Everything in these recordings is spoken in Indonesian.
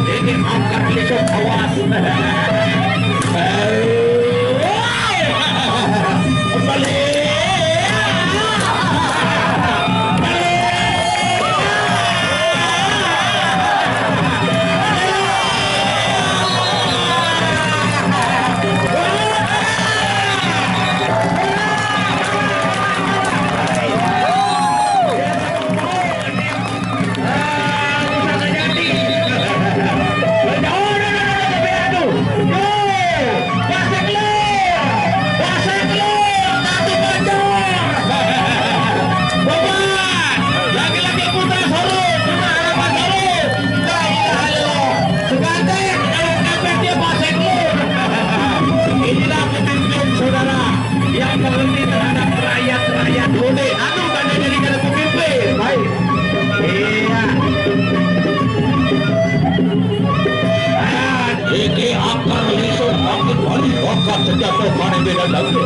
ini angkat lisut awas. Balik. Sejatuh mana beda lagi.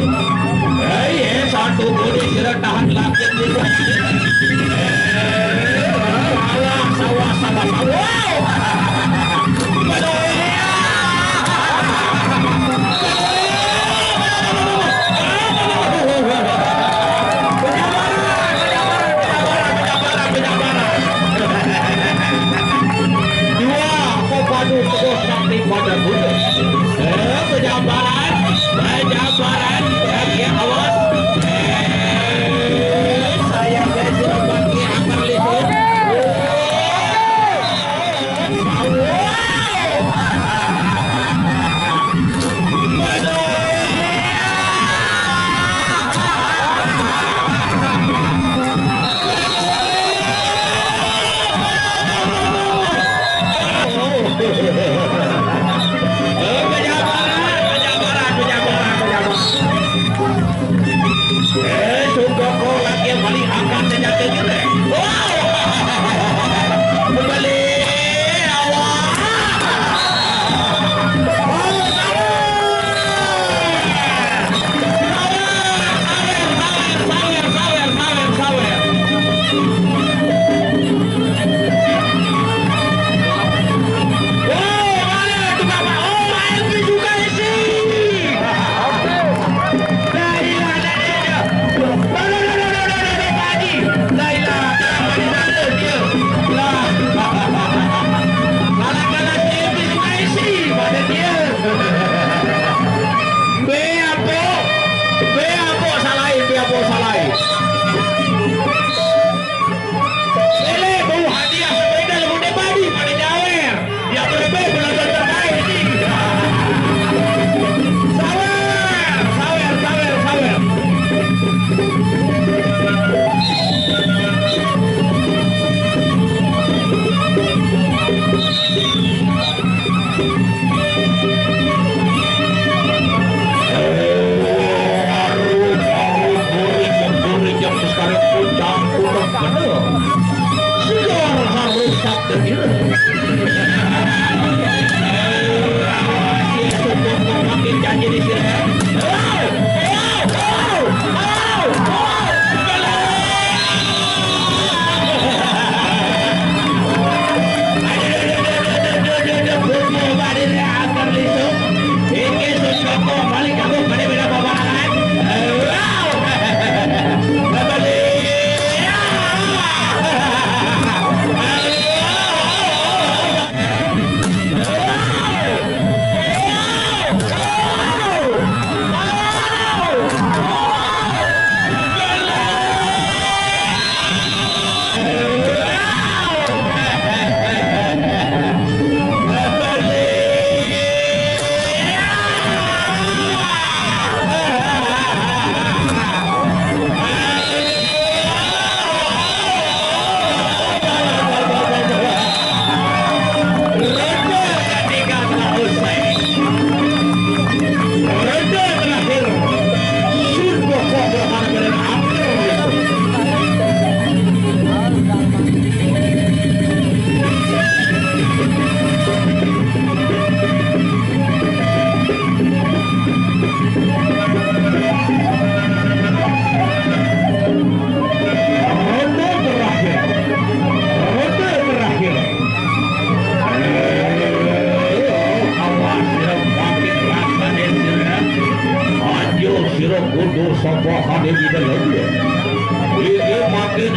Satu boleh kira tahan lagi. Sawah. Dua, kau padu terus sampai pada bulan. Penjabaran, bagi awas. Saya sudah bagi akar lisut.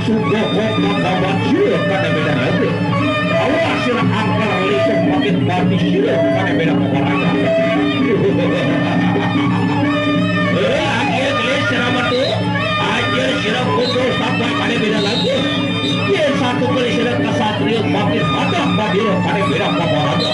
sungguh membawa sirup pada beda lagi. Awas sirah angkar lisuk makin mati sirup pada beda olahraga. Akhir kelis sirah mati, akhir sirah kumpul sampai pada beda lagi. Dia satu kali sirah kesatria makin ada pada beda olahraga.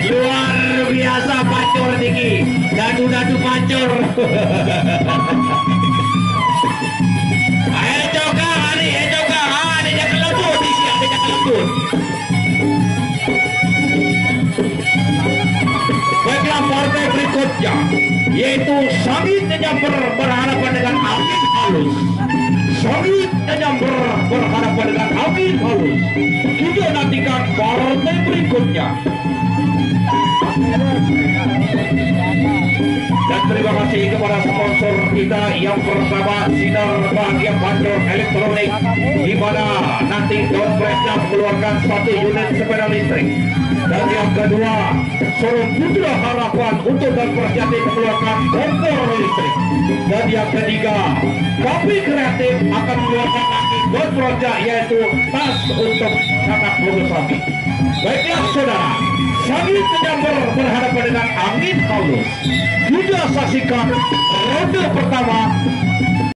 Luar biasa pacur tinggi, dadu-dadu pacur. Ayo coba, hari, jangan lembut, jangan lembut. Baiklah partai berikutnya, yaitu Sangit Nyamper berhadapan dengan Angin Halus. Sangit Nyamper berhadapan dengan Angin Halus. Kita nantikan partai berikutnya. Dan terima kasih kepada sponsor kita yang pertama, Sinar Bahagia Bandor Elektronik, di mana nanti dompetnya mengeluarkan 1 unit sepeda listrik. Dan yang kedua, Showroom Putra Harapan untuk Dompet Jati mengeluarkan kompor listrik. Dan yang ketiga, Kopi Kreatif akan mengeluarkan nanti Dompet, yaitu tas untuk sanak sapi. Baiklah saudara, Sangit Nyamper berhadapan dengan Angin Halus. Kita saksikan ronde pertama